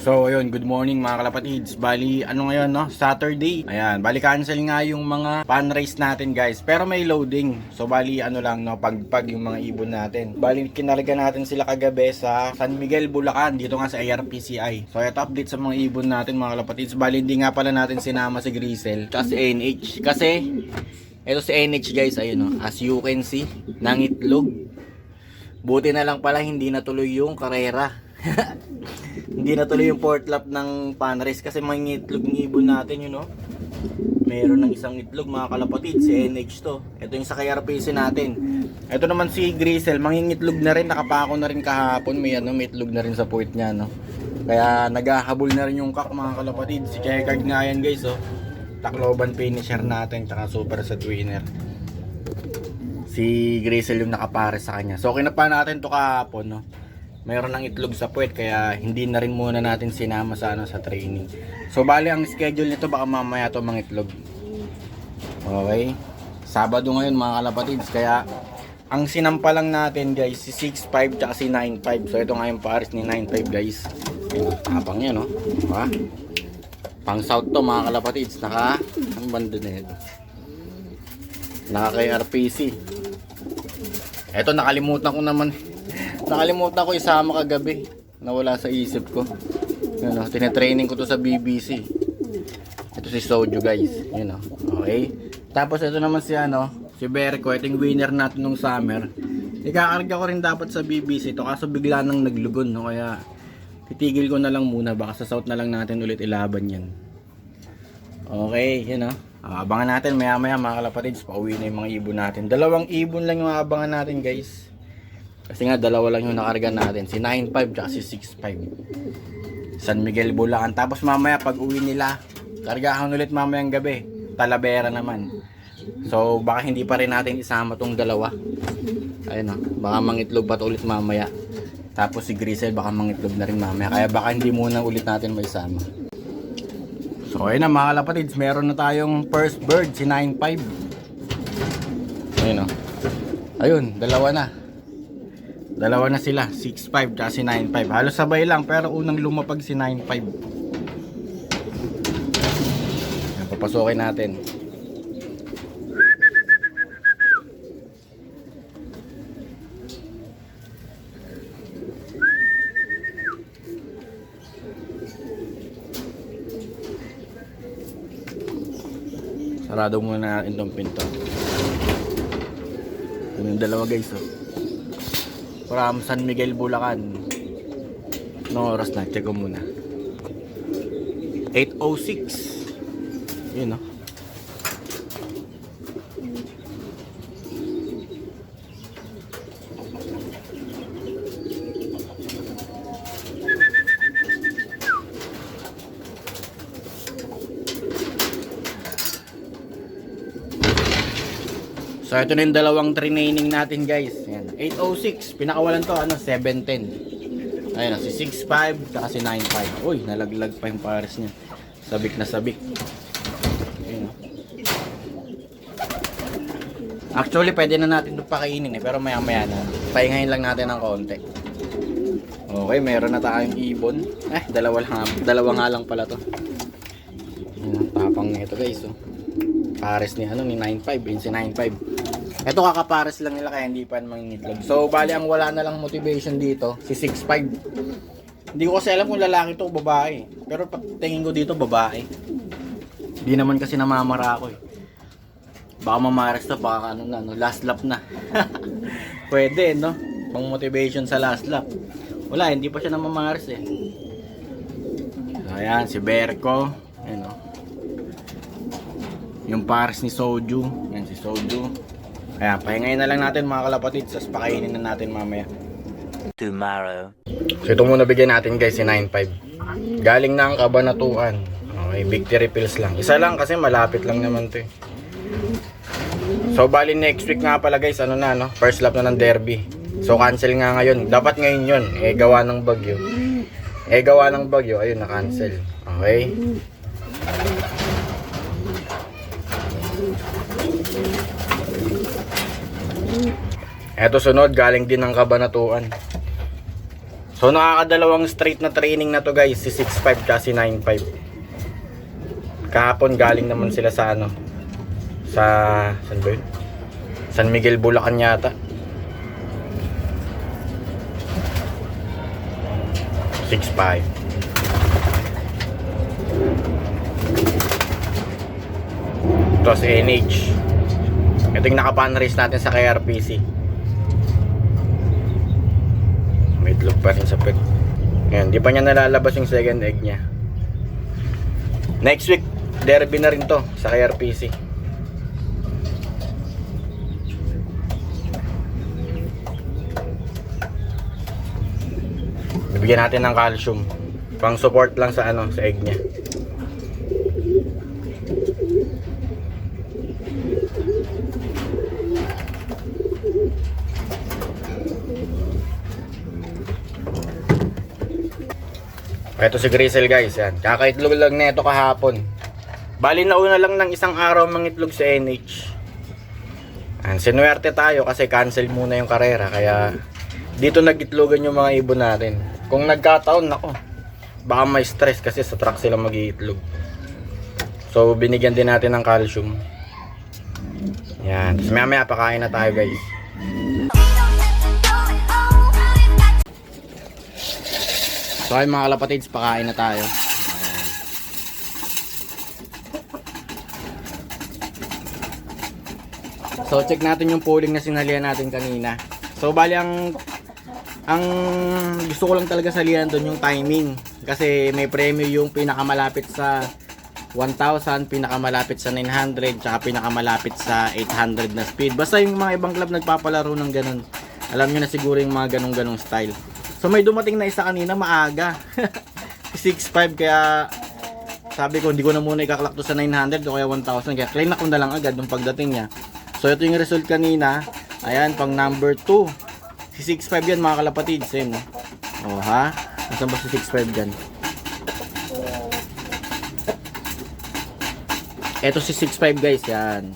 So ayun, good morning mga kalapatids. Bali ano ngayon no, Saturday. Ayan, bali cancel nga yung mga pan race natin guys. Pero may loading. So bali ano lang no, pagpag yung mga ibon natin. Bali kinarga natin sila kagabi sa San Miguel, Bulacan, dito nga sa ARPCI. So ito update sa mga ibon natin mga kalapatids. Bali hindi nga pala natin sinama si Grisel kasi NH. Kasi ito si NH guys, ayun no, as you can see, nangitlog. Buti na lang pala hindi natuloy yung karera. Hindi natuloy yung fourth lap ng pan race kasi may itlog ng ibon natin yun, no? Meron ng isang itlog mga kalapatid, si NH to. Ito yung sa KRPC natin. Ito naman si Grisel, mangingitlog na rin, nakapako na rin kahapon. May itlog na rin sa puwit niya, no? Kaya naghahabol na rin yung kak mga kalapatid. Si checkered nga yan guys, oh. Tacloban finisher natin, tsaka super set winner. Si Grisel yung nakapare sa kanya. So kinapa natin to kahapon, no? Mayroon ng itlog sa puwet kaya hindi na rin muna natin sinama sa sa training. So bali ang schedule nito baka mamaya to mangitlog. Okay. Sabado ngayon mga kalapatids kaya ang sinampa lang natin guys si 6'5 tsaka si 9'5. So ito nga yung pares ni 9'5 guys. Tapang niya no. Diba? Pang south to mga kalapatids. Ang banda na ito. Naka kay RPC. Ito nakalimutan ko isama kagabi. Nawala sa isip ko. Yun o, tinetraining ko to sa BBC. Ito si Soju guys. Yun o, okay. Tapos ito naman si si Berko. Ito yung winner natin nung summer. Ikakarga ko rin dapat sa BBC to kaso bigla nang naglugon, no? Kaya titigil ko na lang muna. Baka sa south na lang natin ulit ilaban yan. Okay, yun o. Abangan natin maya maya mga kalapatids. Pauwi na yung mga ibon natin. 2 ibon lang yung abangan natin guys. Kasi nga 2 lang yung nakarga natin. Si 9'5 at si 6'5. San Miguel, Bulacan. Tapos mamaya pag uwi nila, kargahan ulit mamayang gabi. Talavera naman. So baka hindi pa rin natin isama tong 2. Ayun o. Baka mangitlog pa ulit mamaya. Tapos si Grisel baka mangitlog na rin mamaya. Kaya baka hindi muna ulit natin maisama. So ayun na mga kalapatids. Meron na tayong first bird. Si 9'5. Ayun o. Ayun, 2 na. 2 na sila, 6'5 at si 9'5. Halos sabay lang pero unang lumapag si 9'5. Papasokin natin. Sarado muna natin itong pinto. Ito yung 2 guys, oh. From San Miguel, Bulacan. No oras na, check ko muna. 8:06. Yun no. So ito na yung 2 training natin guys. Yan. 8:06. Pinakawalan to 7:10. Ayun si 6'5 saka si 9'5. Uy, nalaglag pa yung pares niya. Sabik na sabik. Ayun. Actually pwede na natin ito pakainin pero maya maya na. Pahingayin lang natin ng konti. Okay, meron na tayong ibon. 2 nga lang pala to. Ayun, tapang nito guys. Oh. Pares ni ni 9'5, yun si 9'5. Ito kakapares lang nila kaya hindi pa mangingitlog. So bali ang wala na lang motivation dito si 6'5. Hindi ko kasi alam kung lalaki to o babae. Pero tingin ko dito babae. Hindi naman kasi namamara ako eh. Baka mamares to, baka last lap na. Pwede no? Pang motivation sa last lap. Wala, hindi pa siya namamares eh. So ayan, si Berko. Ayan o. Yung pares ni Soju. Yan si Soju. Kaya pahingayin na lang natin mga kalapatids. Tapos pakainin na natin mamaya. Tomorrow. So ito muna bigyan natin guys si 9'5. Galing na ang Kabanatuan. Okay, victory pills lang. Isa lang kasi malapit lang naman to eh. So bali next week nga pala guys. First lap na ng derby. So cancel nga ngayon. Dapat ngayon yun. Gawa ng bagyo. Ayun na cancel. Okay. Eto sunod, galing din ng Kabanatuan. So nakakadalawang straight na training na to guys, si 6'5 kasi 9'5. Kahapon galing naman sila sa ano, sa saan ba yun? San Miguel, Bulacan yata. 6'5. Ito si NH. Ito yung nakapanrace natin sa KRPC. May itlog pa rin sa pet. Ayan, di pa niya nalalabas yung second egg niya. Next week, derby na rin to sa KRPC. Bibigyan natin ng calcium. Pang support lang sa ano, sa egg niya. Ito si Grisel guys, yan. Kakaitlog lang nito kahapon. Bali nauna lang ng isang araw mangitlog sa NH. Yan, sinuwerte tayo kasi cancel muna yung karera, kaya dito nagitlogan yung mga ibon natin. Kung nagkataon, nako, baka may stress kasi sa truck sila mag-iitlog. So binigyan din natin ng calcium. Yan, tapos maya pakain na tayo guys. So ay mga kalapatids, pakain na tayo. So check natin yung polling na sinalihan natin kanina. So bali ang gusto ko lang talaga salihan doon yung timing. Kasi may premyo yung pinakamalapit sa 1,000, pinakamalapit sa 900, tsaka pinakamalapit sa 800 na speed. Basta yung mga ibang club nagpapalaro ng ganun. Alam nyo na siguro yung mga ganong style. So may dumating na isa kanina maaga. 6'5", kaya sabi ko hindi ko na muna ikaklak to sa 900 o kaya 1,000. Kaya claim na ko na lang agad nung pagdating niya. So ito yung result kanina. Ayan, pang number 2. Si 6'5 yan mga kalapatids. Ayun, no? Oh ha? Nasaan ba si 6'5 dyan? Ito si 6'5 guys, yan.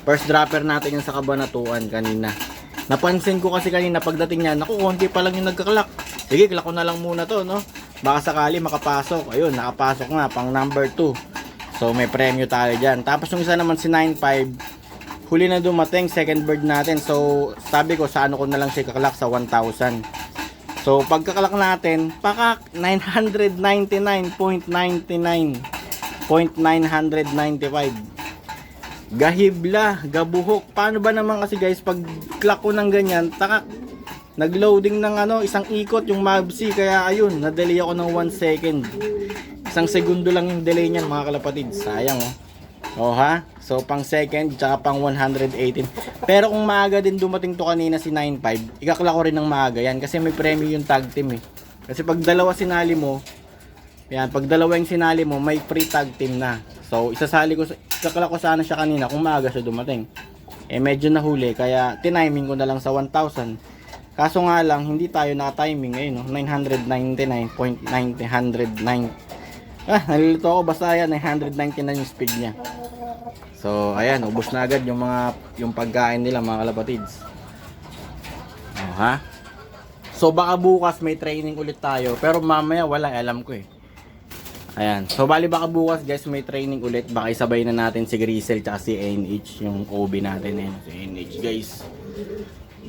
First dropper natin yung sa Kabanatuan kanina. Napansin ko kasi kanina pagdating niya, naku, konti pa lang yung nagkaklak. Sige, klak ko na lang muna to, no? Baka sakali makapasok. Ayun, nakapasok nga, pang number 2. So may premyo tayo dyan. Tapos yung isa naman si 9'5, huli na dumating, second bird natin. So sabi ko, sa ano ko na lang siya kaklak, sa 1,000. So pagkakalak natin, pakak 999.99.995. Gahibla, gabuhok. Paano ba naman kasi guys, pag klak ko ng ganyan, takak, nagloading ng ano, isang ikot yung Mavsi, kaya ayun, na-delay ako ng 1 second. Isang segundo lang yung delay niyan mga kalapatid. Sayang oh. Oh ha? So pang second, tsaka pang 118. Pero kung maaga din dumating to kanina si 9'5, ikaklak ko rin ng maaga yan kasi may premyo yung tag team eh. Kasi pag dalawa sinali mo, yan, pag dalawa yung sinali mo, may free tag team na. So isasali ko, ikaklak ko sana siya kanina kung maaga siya dumating. Eh medyo nahuli, kaya tiniming ko na lang sa 1,000. Kaso nga lang, hindi tayo naka-timing ngayon, no? 999.909. Nalilito ako, basta yan, 999 yung speed niya. So, ayan, ubos na agad yung pagkain nila mga kalapatids. Oh, ha? So, baka bukas may training ulit tayo, pero mamaya wala, alam ko eh. Ayan, so bali baka bukas guys may training ulit, baka isabay na natin si Grisel at si NH, yung OB natin eh, si NH guys.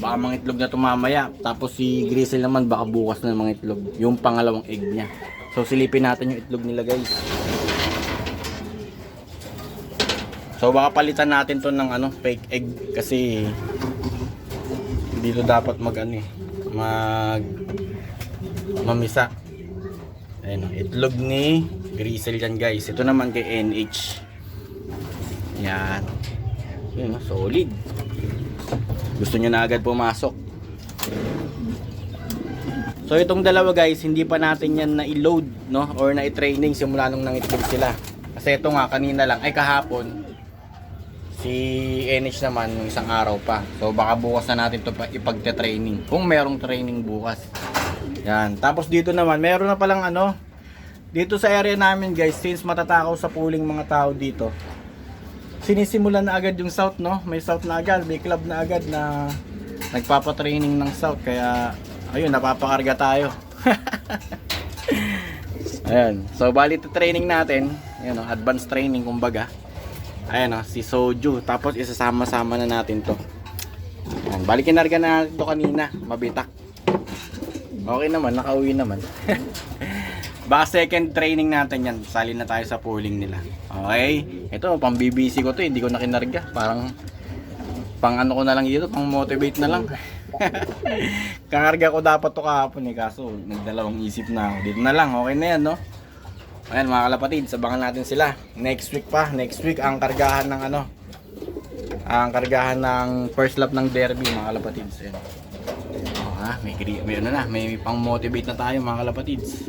Baka mangitlog na ito mamaya. Tapos si Grisel naman baka bukas na mangitlog, yung pangalawang egg niya. So silipin natin yung itlog nila guys. So baka palitan natin to ng ano, fake egg kasi dito dapat mamisa. Ayun, itlog ni Grisel yan guys. Ito naman kay NH. Yan. Yun, solid. Gusto nyo na agad pumasok. So itong dalawa guys, hindi pa natin yan na-load, no? Or na-training simula nung nangitlog sila. Kasi ito nga kanina lang, ay kahapon, si NH naman yung isang araw pa. So baka bukas na natin ito ipagte-training, kung merong training bukas. Yan. Tapos dito naman, meron na palang ano, dito sa area namin guys, since matatakaw sa pooling mga tao dito, sinisimulan na agad yung south, no? May south na agad, may club na agad na nagpapatraining ng south. Kaya ayun, napapakarga tayo. Ayan. So, bali ito training natin. Ayan, oh, advanced training kumbaga. Ayan, oh, si Soju. Tapos, isasama-sama na natin to. Ayan. Bali, kinarga na natin to kanina. Mabitak. Okay naman, nakauwi naman. Baka second training natin yan. Sali na tayo sa pooling nila. Okay? Ito, pang BBC ko to. Hindi ko na kinarga. Parang, pang ano ko na lang dito. Pang motivate na lang. Kakarga ko dapat to kahapon eh. Kaso, nagdalawang isip na ako. Dito na lang. Okay na yan, no? Ayan, mga kalapatid. Sabangan natin sila. Next week pa. Next week, ang kargahan ng ano. Ang kargahan ng first lap ng derby, mga kalapatids. Ayan. Oh, ha? May ano na. May pang motivate na tayo, mga kalapatids.